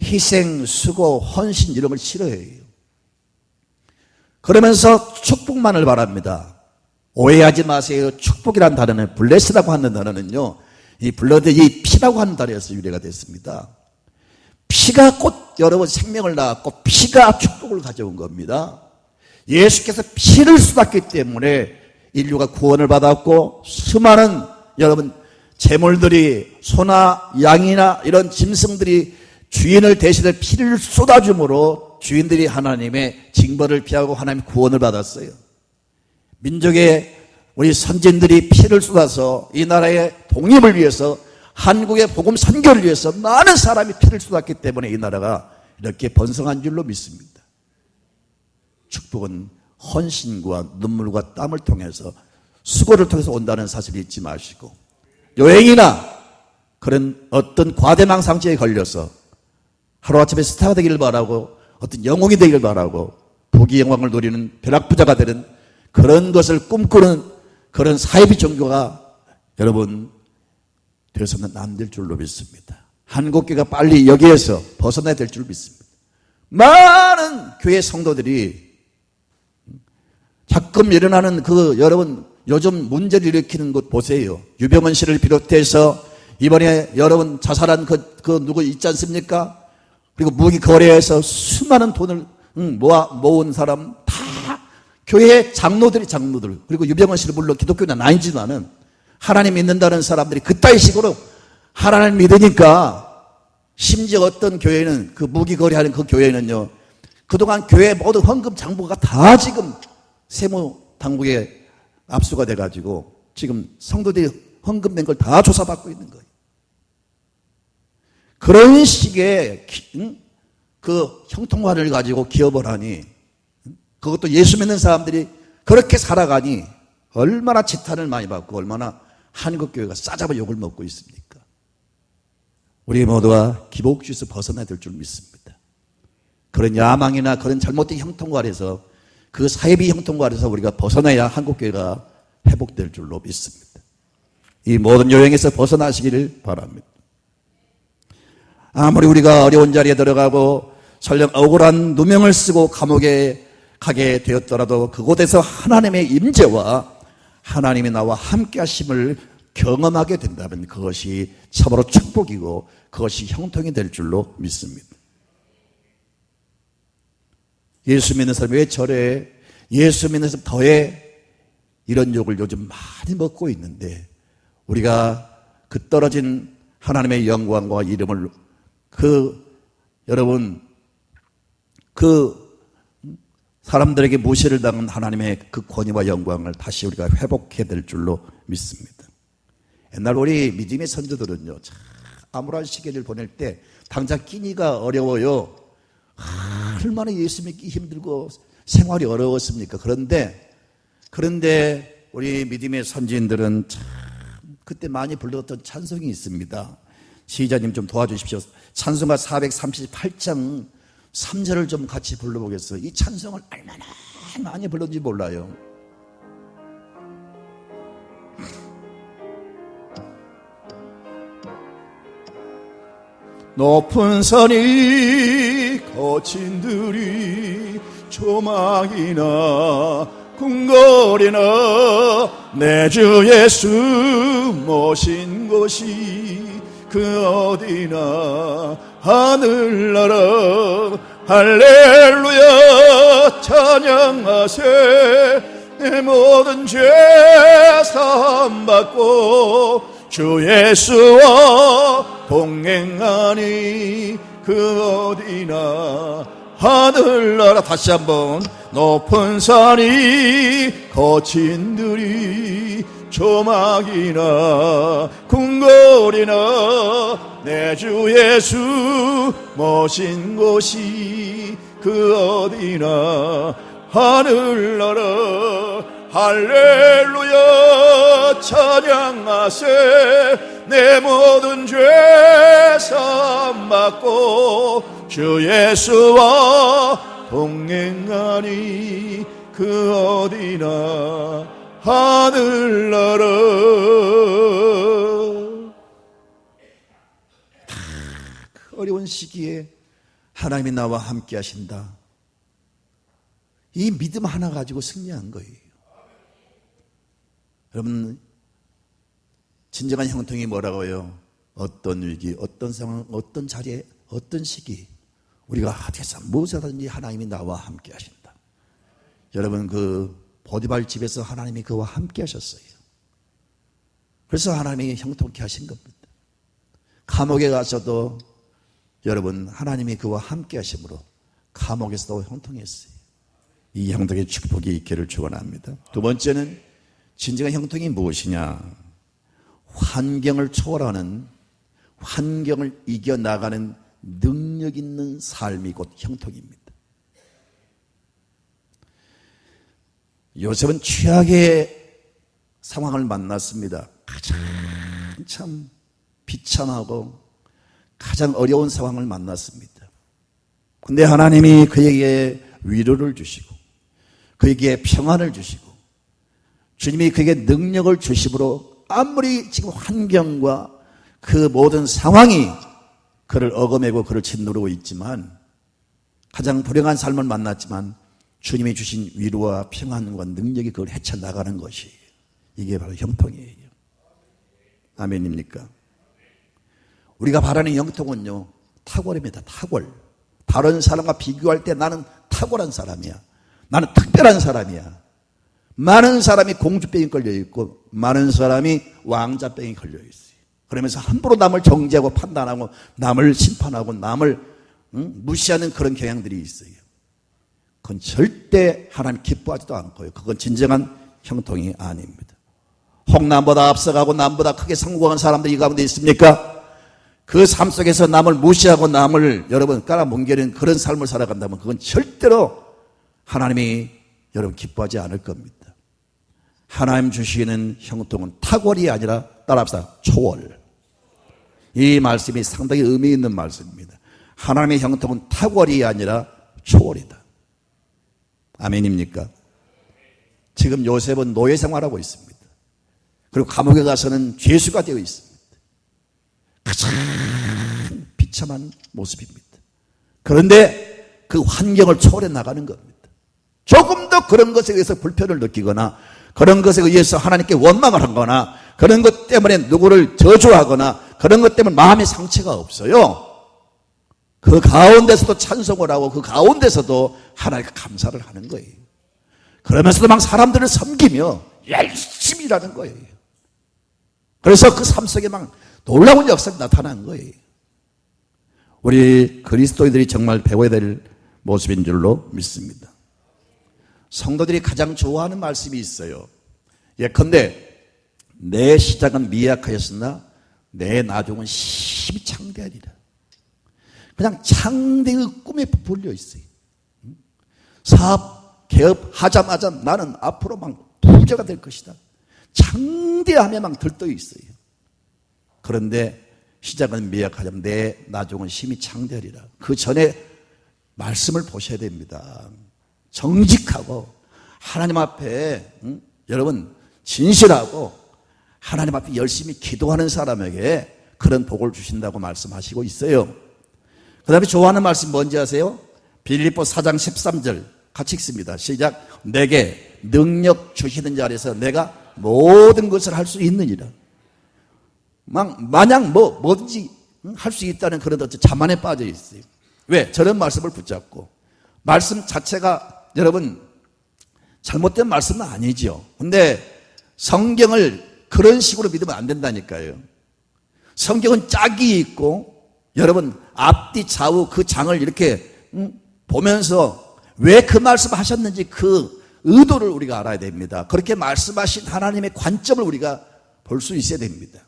희생, 수고, 헌신 이런 걸 싫어해요. 그러면서 축복만을 바랍니다. 오해하지 마세요. 축복이라는 단어는 블레스라고 하는 단어는요, 이 블러드, 이 피라고 하는 단어에서 유래가 됐습니다. 피가 곧 여러분 생명을 낳았고 피가 축복을 가져온 겁니다. 예수께서 피를 쏟았기 때문에 인류가 구원을 받았고 수많은 여러분 재물들이 소나 양이나 이런 짐승들이 주인을 대신해 피를 쏟아줌으로 주인들이 하나님의 징벌을 피하고 하나님의 구원을 받았어요. 민족의 우리 선진들이 피를 쏟아서 이 나라의 독립을 위해서 한국의 복음 선교를 위해서 많은 사람이 피를 쏟았기 때문에 이 나라가 이렇게 번성한 줄로 믿습니다. 축복은 헌신과 눈물과 땀을 통해서 수고를 통해서 온다는 사실을 잊지 마시고, 여행이나 그런 어떤 과대망상증에 걸려서 하루아침에 스타가 되기를 바라고 어떤 영웅이 되기를 바라고 부귀영광을 누리는 벼락부자가 되는 그런 것을 꿈꾸는 그런 사이비 종교가 여러분 되어서는 안 될 줄로 믿습니다. 한국교회가 빨리 여기에서 벗어나야 될 줄 믿습니다. 많은 교회 성도들이 가끔 일어나는 그 여러분 요즘 문제를 일으키는 것 보세요. 유병헌 씨를 비롯해서 이번에 여러분 자살한 그 누구 있지 않습니까? 그리고 무기 거래해서 수많은 돈을 모은 사람 다 교회 장로들 그리고 유병헌 씨를 물론 기독교는 아니지만은 하나님 믿는다는 사람들이 그따위 식으로 하나님을 믿으니까, 심지어 어떤 교회는 그 무기 거래하는 그 교회는요, 그동안 교회 모든 헌금 장부가 다 지금 세무 당국에 압수가 돼가지고 지금 성도들이 헌금 낸 걸 다 조사받고 있는 거예요. 그런 식의 그 형통관을 가지고 기업을 하니, 그것도 예수 믿는 사람들이 그렇게 살아가니 얼마나 지탄을 많이 받고 얼마나 한국교회가 싸잡아 욕을 먹고 있습니까? 우리 모두가 기복주의에서 벗어나야 될 줄 믿습니다. 그런 야망이나 그런 잘못된 형통관에서, 그 사이비 형통관에서 우리가 벗어나야 한국교회가 회복될 줄로 믿습니다. 이 모든 요행에서 벗어나시기를 바랍니다. 아무리 우리가 어려운 자리에 들어가고 설령 억울한 누명을 쓰고 감옥에 가게 되었더라도 그곳에서 하나님의 임재와 하나님이 나와 함께 하심을 경험하게 된다면 그것이 참으로 축복이고 그것이 형통이 될 줄로 믿습니다. 예수 믿는 사람이 왜 저래? 예수 믿는 사람 더해? 이런 욕을 요즘 많이 먹고 있는데, 우리가 그 떨어진 하나님의 영광과 이름을 여러분 사람들에게 무시를 당한 하나님의 그 권위와 영광을 다시 우리가 회복해야 될 줄로 믿습니다. 옛날 우리 믿음의 선조들은요, 참 암울한 시기를 보낼 때 당장 끼니가 어려워요. 얼마나 예수 믿기 힘들고 생활이 어려웠습니까? 그런데 우리 믿음의 선지인들은 참 그때 많이 불렀던 찬송이 있습니다. 시자님 좀 도와주십시오. 찬송가 438장 3절을 좀 같이 불러보겠어요. 이 찬송을 얼마나 많이 불렀는지 몰라요. 높은 산이 거친 들이 조망이나 궁궐이나 내 주 예수 모신 곳이 그 어디나 하늘나라 할렐루야 찬양하세 내 모든 죄 사함받고 주 예수와 동행하니 그 어디나 하늘나라. 다시 한번. 높은 산이 거친 들이 조막이나 궁궐이나 내 주 예수 모신 곳이 그 어디나 하늘나라 할렐루야 찬양하세 내 모든 죄 사함받고 주 예수와 동행하니 그 어디나 하늘나라. 그 어려운 시기에 하나님이 나와 함께 하신다. 이 믿음 하나 가지고 승리한 거예요. 여러분, 진정한 형통이 뭐라고요? 어떤 위기, 어떤 상황, 어떤 자리에, 어떤 시기 우리가 어디서 무엇이든지 하나님이 나와 함께 하신다. 여러분, 그 보디발 집에서 하나님이 그와 함께 하셨어요. 그래서 하나님이 형통케 하신 겁니다. 감옥에 가서도 여러분 하나님이 그와 함께 하심으로 감옥에서도 형통했어요. 이 형통의 축복이 있기를 축원합니다. 두 번째는 진정한 형통이 무엇이냐? 환경을 초월하는, 환경을 이겨나가는 능력 있는 삶이 곧 형통입니다. 요셉은 최악의 상황을 만났습니다. 가장 참 비참하고 가장 어려운 상황을 만났습니다. 근데 하나님이 그에게 위로를 주시고 그에게 평안을 주시고 주님이 그에게 능력을 주심으로 아무리 지금 환경과 그 모든 상황이 그를 어거매고 그를 짓누르고 있지만 가장 불행한 삶을 만났지만 주님이 주신 위로와 평안과 능력이 그걸 헤쳐나가는 것이 이게 바로 형통이에요. 아멘입니까? 우리가 바라는 형통은요 탁월입니다. 탁월. 다른 사람과 비교할 때 나는 탁월한 사람이야. 나는 특별한 사람이야. 많은 사람이 공주병이 걸려있고 많은 사람이 왕자병이 걸려있어요. 그러면서 함부로 남을 정죄하고 판단하고 남을 심판하고 남을 무시하는 그런 경향들이 있어요. 그건 절대 하나님 기뻐하지도 않고요. 그건 진정한 형통이 아닙니다. 혹 남보다 앞서가고 남보다 크게 성공한 사람들이 이 가운데 있습니까? 그 삶 속에서 남을 무시하고 남을 여러분 깔아뭉개는 그런 삶을 살아간다면 그건 절대로 하나님이 여러분 기뻐하지 않을 겁니다. 하나님 주시는 형통은 탁월이 아니라 따라합시다. 초월. 이 말씀이 상당히 의미 있는 말씀입니다. 하나님의 형통은 탁월이 아니라 초월이다. 아멘입니까? 지금 요셉은 노예 생활하고 있습니다. 그리고 감옥에 가서는 죄수가 되어 있습니다. 가장 비참한 모습입니다. 그런데 그 환경을 초월해 나가는 겁니다. 조금 더 그런 것에 의해서 불편을 느끼거나 그런 것에 의해서 하나님께 원망을 하거나 그런 것 때문에 누구를 저주하거나 그런 것 때문에 마음의 상처가 없어요. 그 가운데서도 찬송을 하고 그 가운데서도 하나님께 감사를 하는 거예요. 그러면서도 막 사람들을 섬기며 열심히 일하는 거예요. 그래서 그 삶 속에 막 놀라운 역사가 나타난 거예요. 우리 그리스도인들이 정말 배워야 될 모습인 줄로 믿습니다. 성도들이 가장 좋아하는 말씀이 있어요. 예컨대 내 시작은 미약하였으나 내 나중은 심히 창대하리라. 그냥 창대의 꿈에 부풀려 있어요. 사업, 개업 하자마자 나는 앞으로 막 부자가 될 것이다. 창대함에 막 들떠 있어요. 그런데 시작은 미약하자면 내 나중은 심히 창대하리라. 그 전에 말씀을 보셔야 됩니다. 정직하고 하나님 앞에 여러분 진실하고 하나님 앞에 열심히 기도하는 사람에게 그런 복을 주신다고 말씀하시고 있어요. 그 다음에 좋아하는 말씀 뭔지 아세요? 빌립보 4장 13절 같이 읽습니다. 시작. 내게 능력 주시는 자리에서 내가 모든 것을 할 수 있느니라. 마냥 뭐든지 할 수 있다는 그런 어떤 자만에 빠져 있어요. 왜? 저런 말씀을 붙잡고 말씀 자체가 여러분 잘못된 말씀은 아니죠. 근데 성경을 그런 식으로 믿으면 안 된다니까요. 성경은 짝이 있고 여러분 앞뒤 좌우 그 장을 이렇게 보면서 왜 그 말씀 하셨는지 그 의도를 우리가 알아야 됩니다. 그렇게 말씀하신 하나님의 관점을 우리가 볼 수 있어야 됩니다.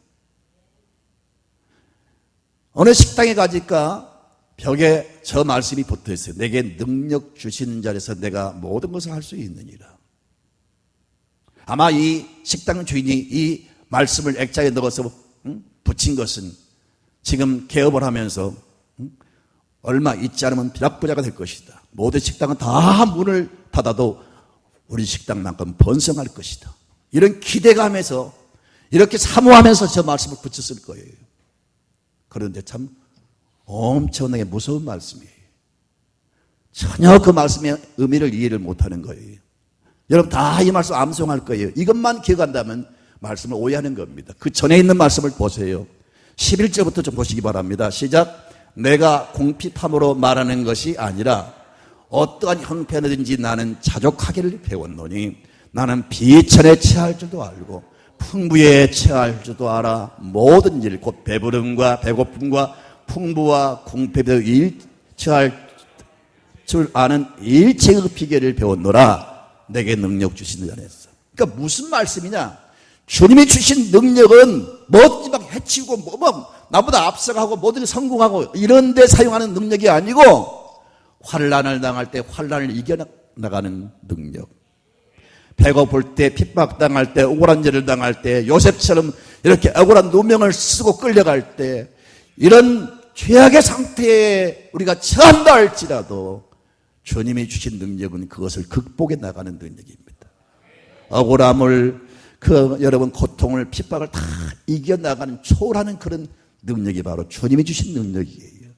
어느 식당에 가니까 벽에 저 말씀이 붙어 있어요. 내게 능력 주시는 자리에서 내가 모든 것을 할 수 있느니라. 아마 이 식당 주인이 이 말씀을 액자에 넣어서 붙인 것은 지금 개업을 하면서 얼마 있지 않으면 벼락부자가 될 것이다. 모든 식당은 다 문을 닫아도 우리 식당만큼 번성할 것이다. 이런 기대감에서 이렇게 사모하면서 저 말씀을 붙였을 거예요. 그런데 참 엄청나게 무서운 말씀이에요. 전혀 그 말씀의 의미를 이해를 못하는 거예요. 여러분 다 이 말씀 암송할 거예요. 이것만 기억한다면 말씀을 오해하는 겁니다. 그 전에 있는 말씀을 보세요. 11절부터 좀 보시기 바랍니다. 시작. 내가 공핍함으로 말하는 것이 아니라 어떠한 형편이든지 나는 자족하기를 배웠노니 나는 비천에 처할 줄도 알고 풍부에 처할 줄도 알아. 모든 일 곧 배부름과 배고픔과 풍부와 궁핍에 처할 줄 아는 일체의 비결을 배웠노라. 내게 능력 주신 자는 했어. 그러니까 무슨 말씀이냐? 주님이 주신 능력은 뭐든지 막 해치우고 나보다 앞서가고 뭐든지 성공하고 이런 데 사용하는 능력이 아니고 환난을 당할 때 환난을 이겨나가는 능력. 배고플 때 핍박당할 때 억울한 일을 당할 때 요셉처럼 이렇게 억울한 누명을 쓰고 끌려갈 때 이런 최악의 상태에 우리가 처한다 할지라도 주님이 주신 능력은 그것을 극복해 나가는 능력입니다. 억울함을 여러분 고통을 핍박을 다 이겨나가는 초월하는 그런 능력이 바로 주님이 주신 능력이에요.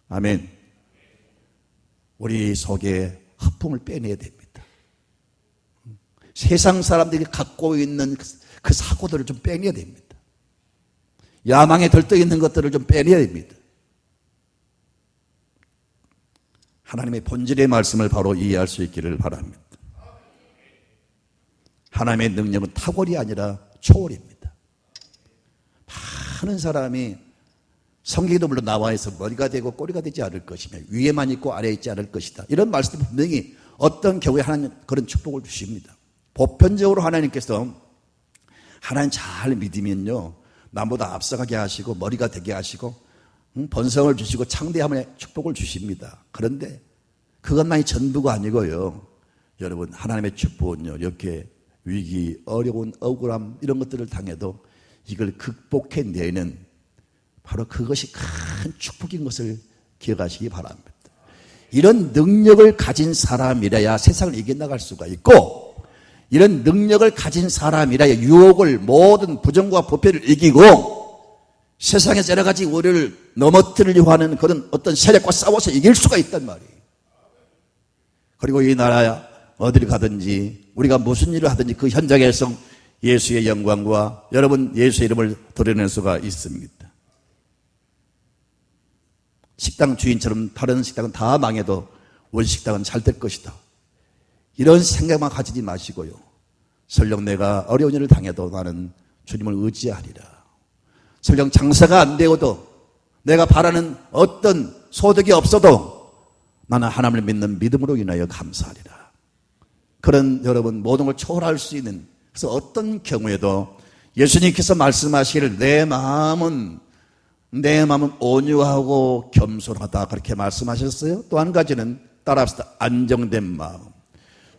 아멘. 우리 속에 허풍을 빼내야 됩니다. 세상 사람들이 갖고 있는 그 사고들을 좀 빼내야 됩니다. 야망에 들떠 있는 것들을 좀 빼내야 됩니다. 하나님의 본질의 말씀을 바로 이해할 수 있기를 바랍니다. 하나님의 능력은 탁월이 아니라 초월입니다. 많은 사람이 성경에도 물론 나와 있어 머리가 되고 꼬리가 되지 않을 것이며 위에만 있고 아래에 있지 않을 것이다. 이런 말씀이 분명히 어떤 경우에 하나님 그런 축복을 주십니다. 보편적으로 하나님께서 하나님 잘 믿으면요 남보다 앞서가게 하시고 머리가 되게 하시고 번성을 주시고 창대함의 축복을 주십니다. 그런데 그것만이 전부가 아니고요. 여러분 하나님의 축복은요 이렇게 위기, 어려운 억울함 이런 것들을 당해도 이걸 극복해내는 바로 그것이 큰 축복인 것을 기억하시기 바랍니다. 이런 능력을 가진 사람이라야 세상을 이겨나갈 수가 있고 이런 능력을 가진 사람이라야 유혹을 모든 부정과 부패를 이기고 세상에서 여러 가지 우리를 넘어뜨리려고 하는 그런 어떤 세력과 싸워서 이길 수가 있단 말이에요. 그리고 이 나라 어디를 가든지 우리가 무슨 일을 하든지 그 현장에서 예수의 영광과 여러분 예수의 이름을 드러낼 수가 있습니다. 식당 주인처럼 다른 식당은 다 망해도 원식당은 잘 될 것이다. 이런 생각만 가지지 마시고요. 설령 내가 어려운 일을 당해도 나는 주님을 의지하리라. 설령 장사가 안 되어도 내가 바라는 어떤 소득이 없어도 나는 하나님을 믿는 믿음으로 인하여 감사하리라. 그런 여러분 모든 걸 초월할 수 있는 그래서 어떤 경우에도 예수님께서 말씀하시기를 내 마음은 온유하고 겸손하다 그렇게 말씀하셨어요. 또 한 가지는 따라합시다. 안정된 마음.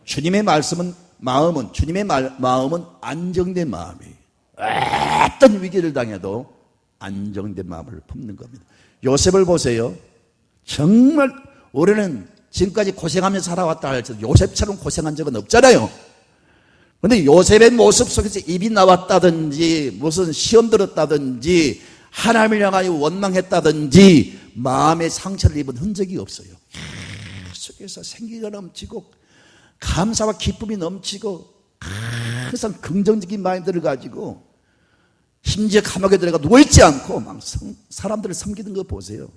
주님의 마음은 주님의 마음은 안정된 마음이에요. 어떤 위기를 당해도 안정된 마음을 품는 겁니다. 요셉을 보세요. 정말 우리는 지금까지 고생하면서 살아왔다 할지라도 요셉처럼 고생한 적은 없잖아요. 그런데 요셉의 모습 속에서 입이 나왔다든지 무슨 시험 들었다든지 하나님을 향하여 원망했다든지 마음의 상처를 입은 흔적이 없어요. 속에서 생기가 넘치고 감사와 기쁨이 넘치고 항상 긍정적인 마인드를 가지고 심지어 감옥에 들어가 누워있지 않고 막 사람들을 섬기는 거 보세요.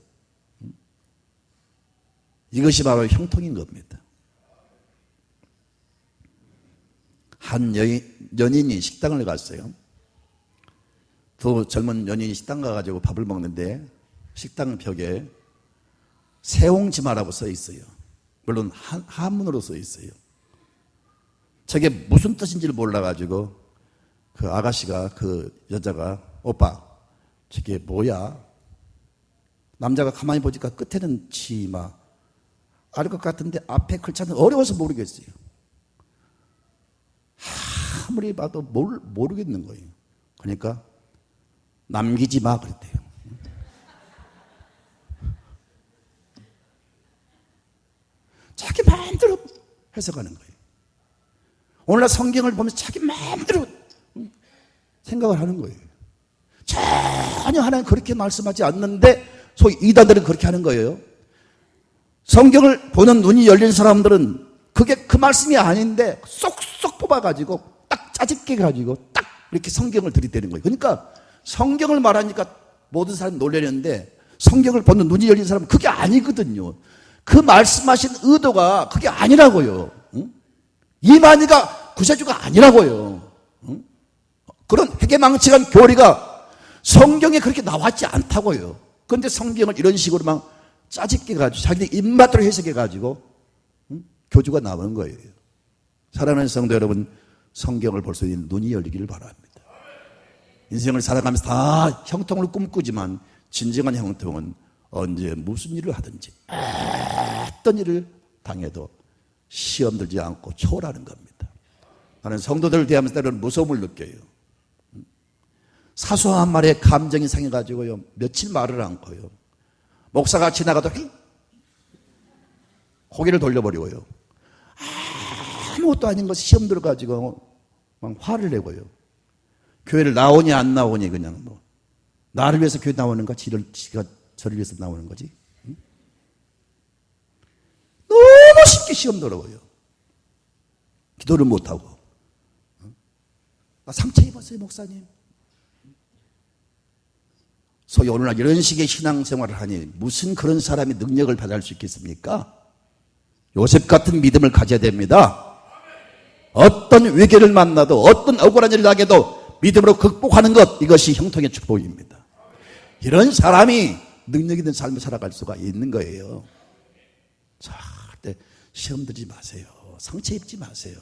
이것이 바로 형통인 겁니다. 한 연인이 식당을 갔어요. 두 젊은 연인이 식당 가가지고 밥을 먹는데 식당 벽에 새옹지마라고 써 있어요. 물론 한문으로 써 있어요. 저게 무슨 뜻인지를 몰라가지고 그 아가씨가 그 여자가 오빠 저게 뭐야? 남자가 가만히 보니까 끝에는 치마 알 것 같은데 앞에 글자는 어려워서 모르겠어요. 아무리 봐도 모르겠는 거예요. 그러니까 남기지 마 그랬대요. 자기 마음대로 해석하는 거예요. 오늘날 성경을 보면서 자기 마음대로 생각을 하는 거예요. 전혀 하나님 그렇게 말씀하지 않는데 소위 이단들은 그렇게 하는 거예요. 성경을 보는 눈이 열린 사람들은 그게 그 말씀이 아닌데 쏙쏙 뽑아가지고 딱 짜집게 가지고 딱 이렇게 성경을 들이대는 거예요. 그러니까 성경을 말하니까 모든 사람이 놀라는데 성경을 보는 눈이 열린 사람은 그게 아니거든요. 그 말씀하신 의도가 그게 아니라고요. 응? 이만희가 구세주가 아니라고요. 응? 그런 회개망측한 교리가 성경에 그렇게 나왔지 않다고요. 그런데 성경을 이런 식으로 막 짜집게 가지고 자기들 입맛대로 해석해 가지고 교주가 나오는 거예요. 사랑하는 성도 여러분, 성경을 볼 수 있는 눈이 열리기를 바랍니다. 인생을 살아가면서 다 형통을 꿈꾸지만 진정한 형통은 언제 무슨 일을 하든지 어떤 일을 당해도 시험 들지 않고 초월하는 겁니다. 나는 성도들을 대하면서 때로는 무서움을 느껴요. 사소한 말에 감정이 상해가지고요 며칠 말을 않고요 목사가 지나가도 고개를 돌려버리고요 아무것도 아닌 것 시험 들어가지고 막 화를 내고요 교회를 나오니 안 나오니 그냥 뭐 나를 위해서 교회 나오는가 지가 저를 위해서 나오는 거지. 응? 너무 쉽게 시험 들어가요. 기도를 못하고. 나 상처 입었어요 목사님. 소위 오늘날 이런 식의 신앙생활을 하니 무슨 그런 사람이 능력을 발휘할 수 있겠습니까? 요셉 같은 믿음을 가져야 됩니다. 어떤 위기를 만나도 어떤 억울한 일을 당해도 믿음으로 극복하는 것, 이것이 형통의 축복입니다. 이런 사람이 능력 있는 삶을 살아갈 수가 있는 거예요. 절대 시험 들지 마세요. 상처 입지 마세요.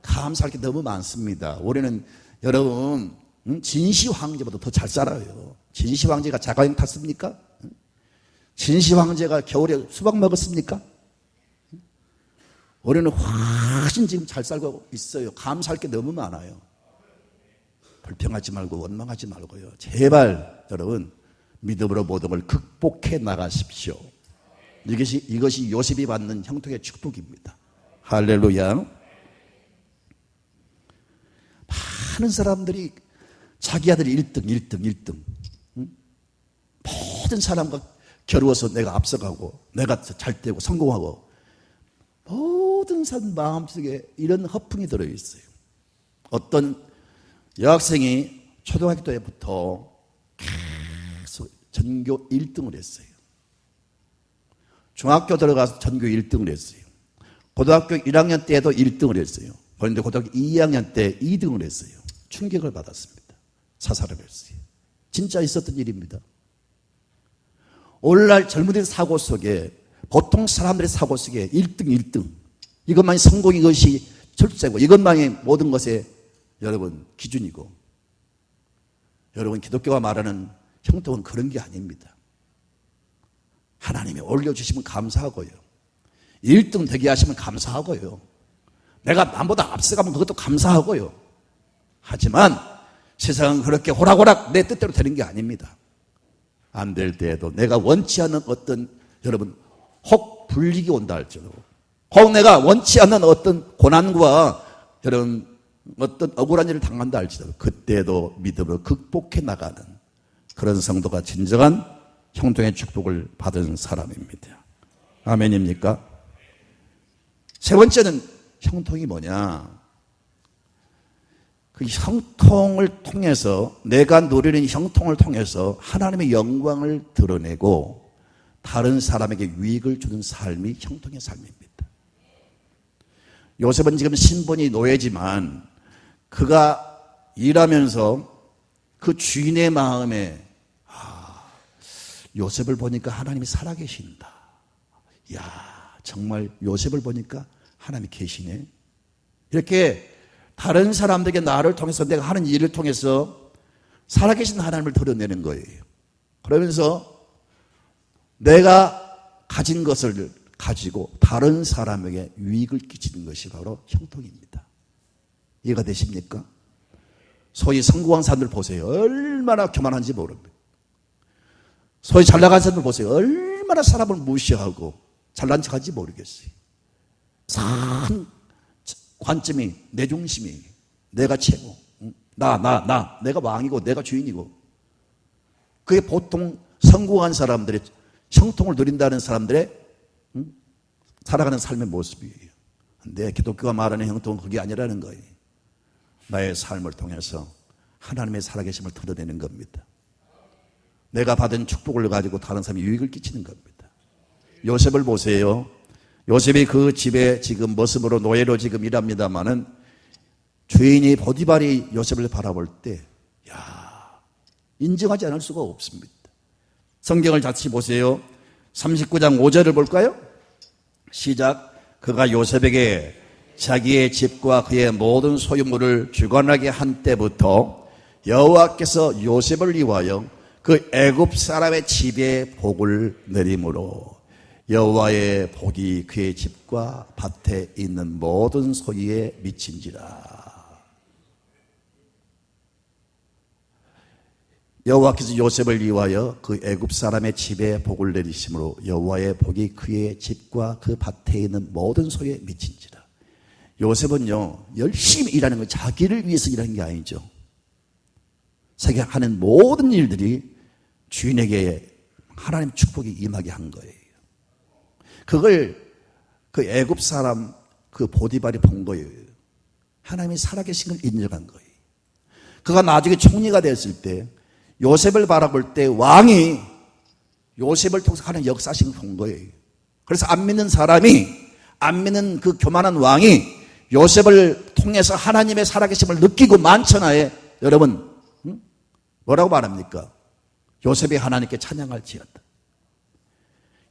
감사할 게 너무 많습니다. 올해는 여러분 진시 황제보다 더 잘 살아요. 진시 황제가 자가용 탔습니까? 진시 황제가 겨울에 수박 먹었습니까? 올해는 훨씬 지금 잘 살고 있어요. 감사할 게 너무 많아요. 불평하지 말고 원망하지 말고요. 제발 여러분 믿음으로 모든 걸 극복해 나가십시오. 이것이 요셉이 받는 형통의 축복입니다. 할렐루야. 많은 사람들이 자기 아들이 1등 모든 사람과 겨루어서 내가 앞서가고 내가 잘 되고 성공하고 모든 사람 마음속에 이런 허풍이 들어있어요. 어떤 여학생이 초등학교 때부터 계속 전교 1등을 했어요. 중학교 들어가서 전교 1등을 했어요. 고등학교 1학년 때도 1등을 했어요. 그런데 고등학교 2학년 때 2등을 했어요. 충격을 받았습니다. 자살을 했어요. 진짜 있었던 일입니다. 오늘날 젊은이들 사고 속에 보통 사람들의 사고 속에 1등 이것만이 성공, 이것이 철새고 이것만이 모든 것의 여러분 기준이고, 여러분 기독교가 말하는 형통은 그런 게 아닙니다. 하나님이 올려주시면 감사하고요, 1등 되게 하시면 감사하고요, 내가 남보다 앞서가면 그것도 감사하고요. 하지만 세상은 그렇게 호락호락 내 뜻대로 되는 게 아닙니다. 안 될 때에도 내가 원치 않는 어떤 여러분 혹 불이익이 온다 할지라도, 혹 내가 원치 않는 어떤 고난과 여러분 어떤 억울한 일을 당한다 할지라도 그때도 믿음으로 극복해 나가는 그런 성도가 진정한 형통의 축복을 받은 사람입니다. 아멘입니까? 세 번째는 형통이 뭐냐? 그 형통을 통해서, 내가 누리는 형통을 통해서 하나님의 영광을 드러내고 다른 사람에게 유익을 주는 삶이 형통의 삶입니다. 요셉은 지금 신분이 노예지만 그가 일하면서 그 주인의 마음에 요셉을 보니까 하나님이 살아계신다. 이야, 정말 요셉을 보니까 하나님이 계시네. 이렇게 다른 사람들에게 나를 통해서, 내가 하는 일을 통해서 살아계신 하나님을 드러내는 거예요. 그러면서 내가 가진 것을 가지고 다른 사람에게 유익을 끼치는 것이 바로 형통입니다. 이해가 되십니까? 소위 성공한 사람들 보세요. 얼마나 교만한지 모릅니다. 소위 잘나간 사람들 보세요. 얼마나 사람을 무시하고 잘난 척한지 모르겠어요. 산 관점이, 내 중심이, 내가 최고, 내가 왕이고 내가 주인이고, 그게 보통 성공한 사람들의, 형통을 누린다는 사람들의 살아가는 삶의 모습이에요. 근데 기독교가 말하는 형통은 그게 아니라는 거예요. 나의 삶을 통해서 하나님의 살아계심을 드러내는 겁니다. 내가 받은 축복을 가지고 다른 사람이 유익을 끼치는 겁니다. 요셉을 보세요. 요셉이 그 집에 지금 모습으로 노예로 지금 일합니다마는 주인이 보디발이 요셉을 바라볼 때, 인정하지 않을 수가 없습니다. 성경을 같이 보세요. 39장 5절을 볼까요? 시작. 그가 요셉에게 자기의 집과 그의 모든 소유물을 주관하게 한 때부터 여호와께서 요셉을 위하여 그 애굽 사람의 집에 복을 내림으로 여호와의 복이 그의 집과 밭에 있는 모든 소유에 미친지라. 여호와께서 요셉을 위하여 그 애굽 사람의 집에 복을 내리심으로 여호와의 복이 그의 집과 그 밭에 있는 모든 소유에 미친지라. 요셉은요, 열심히 일하는 건 자기를 위해서 일하는 게 아니죠. 자기가 하는 모든 일들이 주인에게 하나님 축복이 임하게 한 거예요. 그걸 그 애굽 사람 그 보디발이 본 거예요. 하나님이 살아계신 걸 인정한 거예요. 그가 나중에 총리가 됐을 때 요셉을 바라볼 때 왕이 요셉을 통해서 하는 역사식을 본 거예요. 그래서 안 믿는 사람이, 안 믿는 그 교만한 왕이 요셉을 통해서 하나님의 살아계심을 느끼고 만천하에 여러분 뭐라고 말합니까? 요셉이 하나님께 찬양할지어다.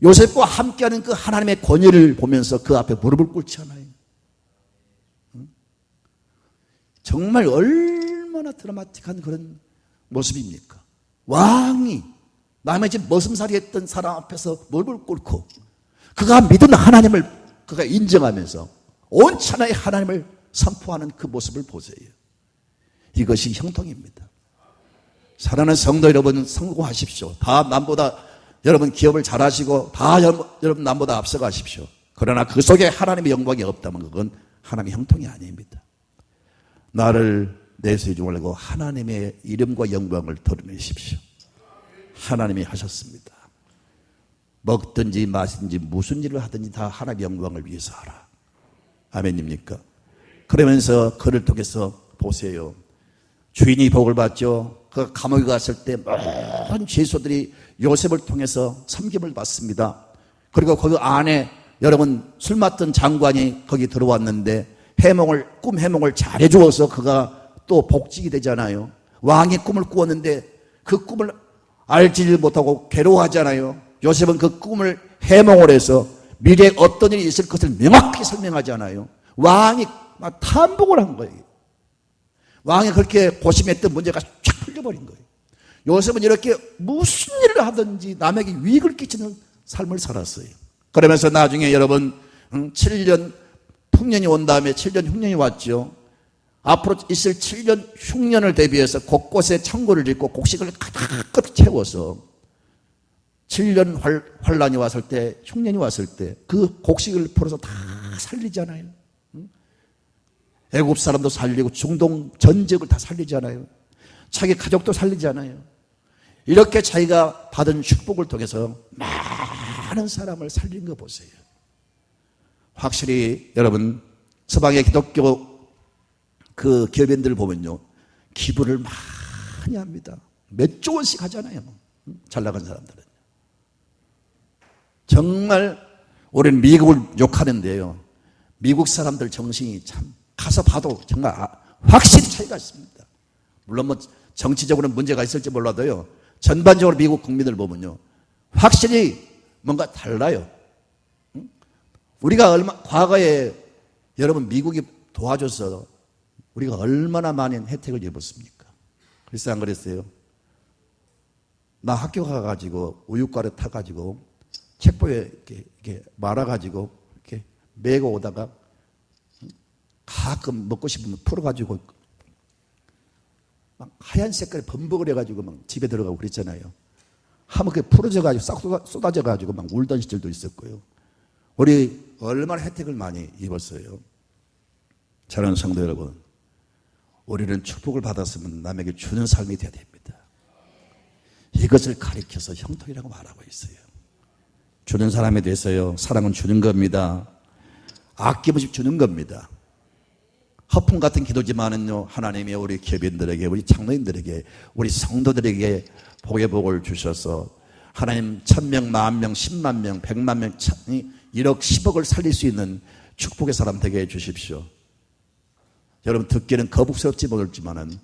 요셉과 함께하는 그 하나님의 권위를 보면서 그 앞에 무릎을 꿇지 않아요. 정말 얼마나 드라마틱한 그런 모습입니까? 왕이 남의 집 머슴살이 했던 사람 앞에서 무릎을 꿇고 그가 믿은 하나님을 그가 인정하면서 온 천하의 하나님을 선포하는 그 모습을 보세요. 이것이 형통입니다. 사랑하는 성도 여러분, 성공하십시오. 다 남보다 여러분 기업을 잘하시고 다 여러분 남보다 앞서가십시오. 그러나 그 속에 하나님의 영광이 없다면 그건 하나님의 형통이 아닙니다. 나를 내세우지 말고 하나님의 이름과 영광을 드러내십시오. 하나님이 하셨습니다. 먹든지 마시든지 무슨 일을 하든지 다 하나님의 영광을 위해서 하라. 아멘입니까? 그러면서 그를 통해서 보세요. 주인이 복을 받죠. 그 감옥에 갔을 때 모든 죄수들이 요셉을 통해서 섬김을 받습니다. 그리고 거기 안에 여러분 술 맡던 장관이 거기 들어왔는데 꿈 해몽을 잘해 주어서 그가 또 복직이 되잖아요. 왕이 꿈을 꾸었는데 그 꿈을 알지 못하고 괴로워하잖아요. 요셉은 그 꿈을 해몽을 해서 미래에 어떤 일이 있을 것을 명확히 설명하잖아요. 왕이 막 탐복을 한 거예요. 왕이 그렇게 고심했던 문제가 쫙 풀려버린 거예요. 요셉은 이렇게 무슨 일을 하든지 남에게 유익을 끼치는 삶을 살았어요. 그러면서 나중에 여러분 7년 흉년이 온 다음에 7년 흉년이 왔죠. 앞으로 있을 7년 흉년을 대비해서 곳곳에 창고를 짓고 곡식을 가득 채워서 7년 환란이 왔을 때, 흉년이 왔을 때 그 곡식을 풀어서 다 살리잖아요. 애굽 사람도 살리고 중동 전 지역을 다 살리잖아요. 자기 가족도 살리잖아요. 이렇게 자기가 받은 축복을 통해서 많은 사람을 살린 거 보세요. 확실히 여러분 서방의 기독교 그 기업인들 보면요, 기부를 많이 합니다. 몇 조 원씩 하잖아요. 잘 나간 사람들은. 정말 우리는 미국을 욕하는데요, 미국 사람들 정신이 참 가서 봐도 정말 확실히 차이가 있습니다. 물론 뭐 정치적으로는 문제가 있을지 몰라도요, 전반적으로 미국 국민들 보면요 확실히 뭔가 달라요. 우리가 과거에 여러분 미국이 도와줘서 우리가 얼마나 많은 혜택을 입었습니까? 그래서 안 그랬어요? 나 학교 가가지고 우유과를 타가지고 책보에 이렇게 말아가지고 이렇게 메고 오다가 가끔 먹고 싶으면 풀어가지고 막 하얀 색깔 범벅을 해가지고 막 집에 들어가고 그랬잖아요. 한번 그게 풀어져가지고 싹 쏟아져가지고 막 울던 시절도 있었고요. 우리 얼마나 혜택을 많이 입었어요. 사랑하는 성도 여러분, 우리는 축복을 받았으면 남에게 주는 삶이 되어야 됩니다. 이것을 가리켜서 형통이라고 말하고 있어요. 주는 사람에 대해서요, 사랑은 주는 겁니다. 아낌없이 주는 겁니다. 허풍 같은 기도지만은요, 하나님이 우리 교빈들에게, 우리 장로님들에게, 우리 성도들에게 복의 복을 주셔서 하나님 1000명, 10,000명, 10만 명, 100만 명, 1억, 10억을 살릴 수 있는 축복의 사람 되게 해 주십시오. 여러분 듣기는 거북스럽지 못할지만은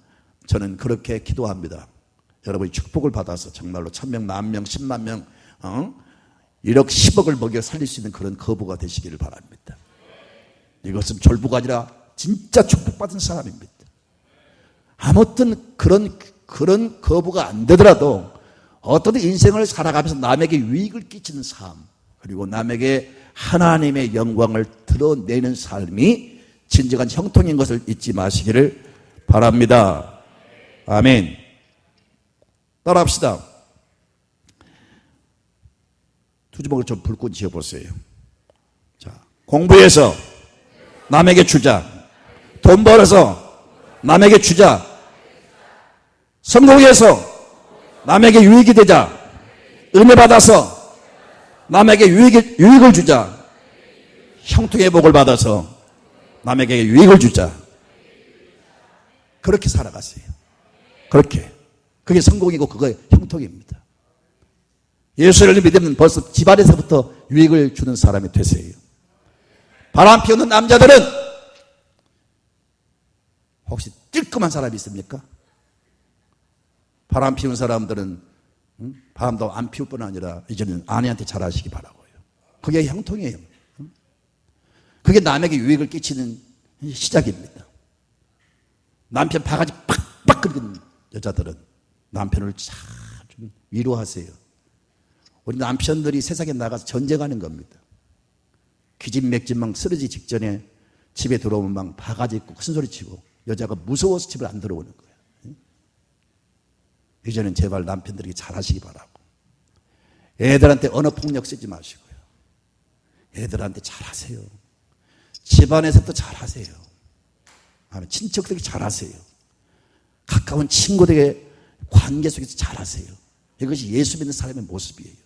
저는 그렇게 기도합니다. 여러분이 축복을 받아서 정말로 1000명, 10,000명, 10만 명, 1억, 10억을 먹여 살릴 수 있는 그런 거부가 되시기를 바랍니다. 이것은 졸부가 아니라 진짜 축복받은 사람입니다. 아무튼 그런 거부가 안 되더라도 어떤 인생을 살아가면서 남에게 유익을 끼치는 삶, 그리고 남에게 하나님의 영광을 드러내는 삶이 진정한 형통인 것을 잊지 마시기를 바랍니다. 아멘. 따라합시다. 두 주먹을 좀 불끈 쥐어보세요. 자, 공부해서 남에게 주자. 돈 벌어서 남에게 주자. 성공해서 남에게 유익이 되자. 은혜 받아서 남에게 유익을 주자. 형통의 복을 받아서 남에게 유익을 주자. 그렇게 살아가세요. 그렇게. 그게 성공이고 그게 형통입니다. 예수를 믿으면 벌써 집안에서부터 유익을 주는 사람이 되세요. 바람 피우는 남자들은 혹시 찔끔한 사람이 있습니까? 바람 피우는 사람들은 바람도 안 피울 뿐 아니라 이제는 아내한테 잘하시기 바라고요. 그게 형통이에요. 그게 남에게 유익을 끼치는 시작입니다. 남편 바가지 팍팍 긁은 여자들은 남편을 잘 좀 위로하세요. 우리 남편들이 세상에 나가서 전쟁하는 겁니다. 기진맥진망 쓰러지기 직전에 집에 들어오면 막 바가지 있고 큰 소리 치고 여자가 무서워서 집에 안 들어오는 거예요. 이제는 제발 남편들에게 잘하시기 바라고, 애들한테 언어폭력 쓰지 마시고요, 애들한테 잘하세요. 집안에서도 잘하세요. 친척들에게 잘하세요. 가까운 친구들에게 관계 속에서 잘하세요. 이것이 예수 믿는 사람의 모습이에요.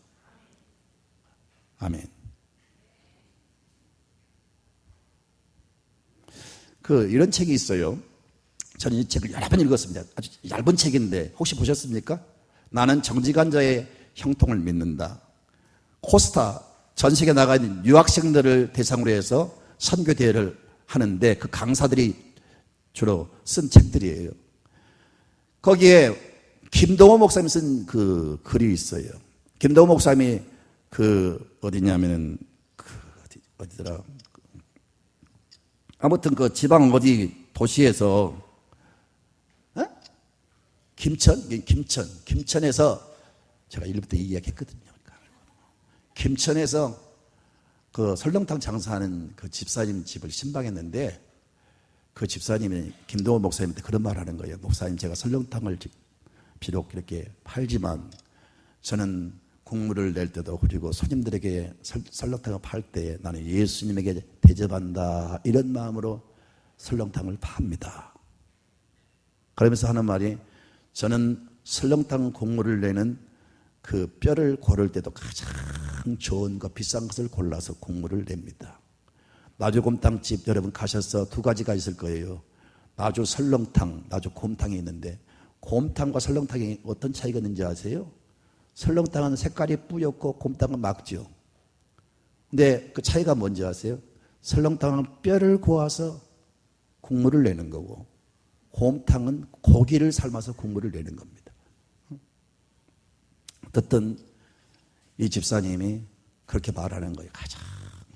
아멘. 이런 책이 있어요. 저는 이 책을 여러 번 읽었습니다. 아주 얇은 책인데 혹시 보셨습니까? 나는 정직한 자의 형통을 믿는다. 코스타, 전 세계에 나가 있는 유학생들을 대상으로 해서 선교 대회를 하는데 그 강사들이 주로 쓴 책들이에요. 거기에 김동호 목사님이 쓴 그 글이 있어요. 김동호 목사님이 어디냐면은 어디더라? 아무튼 지방 어디 도시에서 김천에서 제가 1부터 이야기했거든요. 김천에서 설렁탕 장사하는 그 집사님 집을 신방했는데 그 집사님이 김동호 목사님한테 그런 말 하는 거예요. 목사님, 제가 설렁탕을 비록 이렇게 팔지만 저는 국물을 낼 때도, 그리고 손님들에게 설렁탕을 팔 때 나는 예수님에게 대접한다, 이런 마음으로 설렁탕을 팝니다. 그러면서 하는 말이, 저는 설렁탕 국물을 내는 그 뼈를 고를 때도 가장 좋은 거, 비싼 것을 골라서 국물을 냅니다. 나주곰탕집 여러분 가셔서 두 가지가 있을 거예요. 나주 설렁탕, 나주 곰탕이 있는데 곰탕과 설렁탕이 어떤 차이가 있는지 아세요? 설렁탕은 색깔이 뿌옇고 곰탕은 맑죠. 근데 그 차이가 뭔지 아세요? 설렁탕은 뼈를 고아서 국물을 내는 거고 곰탕은 고기를 삶아서 국물을 내는 겁니다. 어쨌든 이 집사님이 그렇게 말하는 거예요. 가장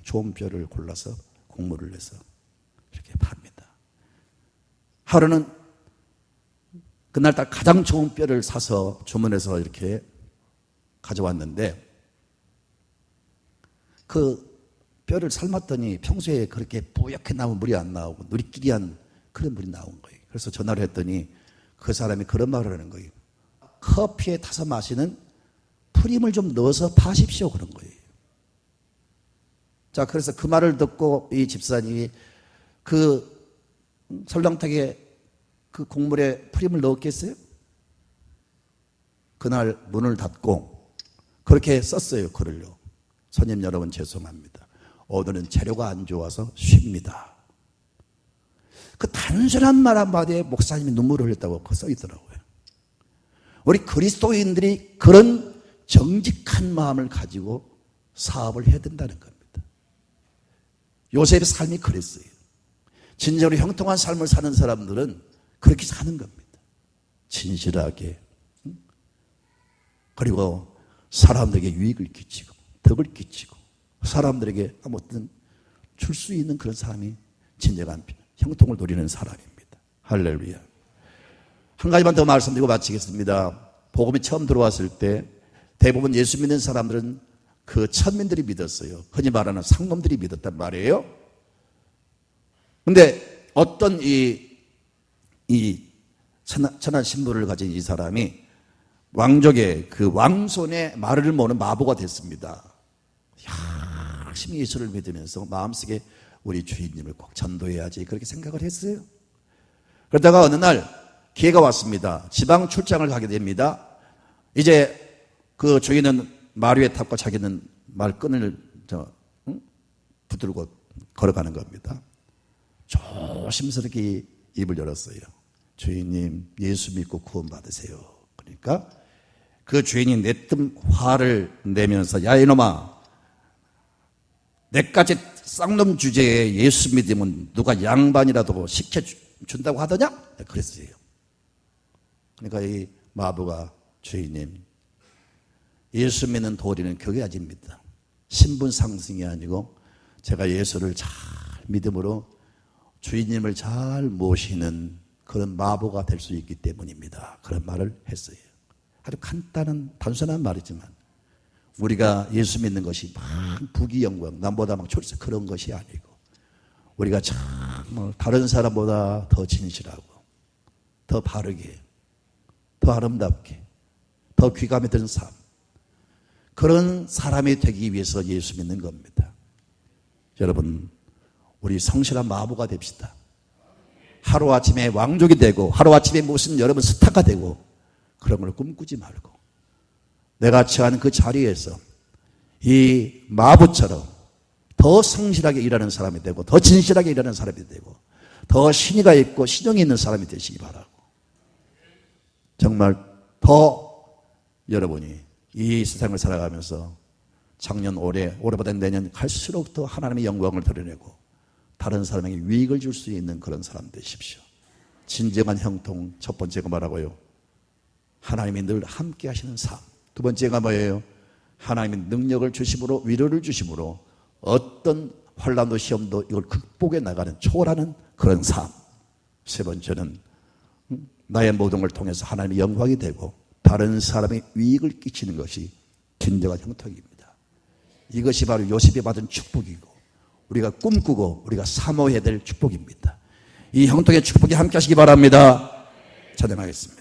좋은 뼈를 골라서 국물을 내서 이렇게 팝니다. 하루는 그날따라 가장 좋은 뼈를 사서 주문해서 이렇게 가져왔는데 그 뼈를 삶았더니 평소에 그렇게 뿌옇게 나온 물이 안 나오고 누리끼리한 그런 물이 나온 거예요. 그래서 전화를 했더니 그 사람이 그런 말을 하는 거예요. 커피에 타서 마시는 프림을 좀 넣어서 파십시오, 그런 거예요. 자, 그래서 그 말을 듣고 이 집사님이 그 설렁탕에 그 국물에 프림을 넣었겠어요? 그날 문을 닫고 그렇게 썼어요, 글을요. 손님 여러분 죄송합니다. 오늘은 재료가 안 좋아서 쉽니다. 그 단순한 말 한마디에 목사님이 눈물을 흘렸다고 써 있더라고요. 우리 그리스도인들이 그런 정직한 마음을 가지고 사업을 해야 된다는 겁니다. 요셉의 삶이 그랬어요. 진정으로 형통한 삶을 사는 사람들은 그렇게 사는 겁니다. 진실하게. 그리고 사람들에게 유익을 끼치고 덕을 끼치고 사람들에게 아무튼 줄 수 있는 그런 사람이 진정한 형통을 누리는 사람입니다. 할렐루야. 한 가지만 더 말씀드리고 마치겠습니다. 복음이 처음 들어왔을 때 대부분 예수 믿는 사람들은 그 천민들이 믿었어요. 흔히 말하는 상놈들이 믿었단 말이에요. 근데 어떤 이 천한 신부를 가진 이 사람이 왕족의 그 왕손의 말을 모는 마부가 됐습니다. 열심히 예수를 믿으면서 마음속에 우리 주인님을 꼭 전도해야지 그렇게 생각을 했어요. 그러다가 어느 날 기회가 왔습니다. 지방 출장을 가게 됩니다. 이제 그 주인은 말 위에 탔고 자기는 말끈을 붙들고 걸어가는 겁니다. 조심스럽게 입을 열었어요. 주인님 예수 믿고 구원받으세요. 그러니까 그 주인이 내뜸 화를 내면서 야 이놈아 내까지 쌍놈 주제에 예수 믿으면 누가 양반이라도 시켜준다고 하더냐? 그랬어요. 그러니까 이 마부가 주인님 예수 믿는 도리는 그게 아닙니다. 신분 상승이 아니고 제가 예수를 잘 믿음으로 주인님을 잘 모시는 그런 마부가 될 수 있기 때문입니다. 그런 말을 했어요. 아주 간단한 단순한 말이지만 우리가 예수 믿는 것이 막 부귀영광 남보다 막 출세 그런 것이 아니고 우리가 참 다른 사람보다 더 진실하고 더 바르게 더 아름답게 더 귀감이 드는 삶 그런 사람이 되기 위해서 예수 믿는 겁니다. 여러분 우리 성실한 마부가 됩시다. 하루아침에 왕족이 되고 하루아침에 무슨 여러분 스타가 되고 그런 걸 꿈꾸지 말고 내가 처한 그 자리에서 이 마부처럼 더 성실하게 일하는 사람이 되고 더 진실하게 일하는 사람이 되고 더 신의가 있고 신용이 있는 사람이 되시기 바라고 정말 더 여러분이 이 세상을 살아가면서 작년 올해보다 내년 갈수록 더 하나님의 영광을 드러내고 다른 사람에게 유익을 줄 수 있는 그런 사람 되십시오. 진정한 형통 첫 번째가 뭐라고요? 하나님이 늘 함께 하시는 삶. 두 번째가 뭐예요? 하나님이 능력을 주심으로 위로를 주심으로 어떤 환난도 시험도 이걸 극복해 나가는 초월하는 그런 삶. 세 번째는 나의 모든 걸 통해서 하나님의 영광이 되고 다른 사람의 유익을 끼치는 것이 진정한 형통입니다. 이것이 바로 요셉이 받은 축복이고 우리가 꿈꾸고 우리가 사모해야 될 축복입니다. 이 형통의 축복이 함께 하시기 바랍니다. 찬양하겠습니다.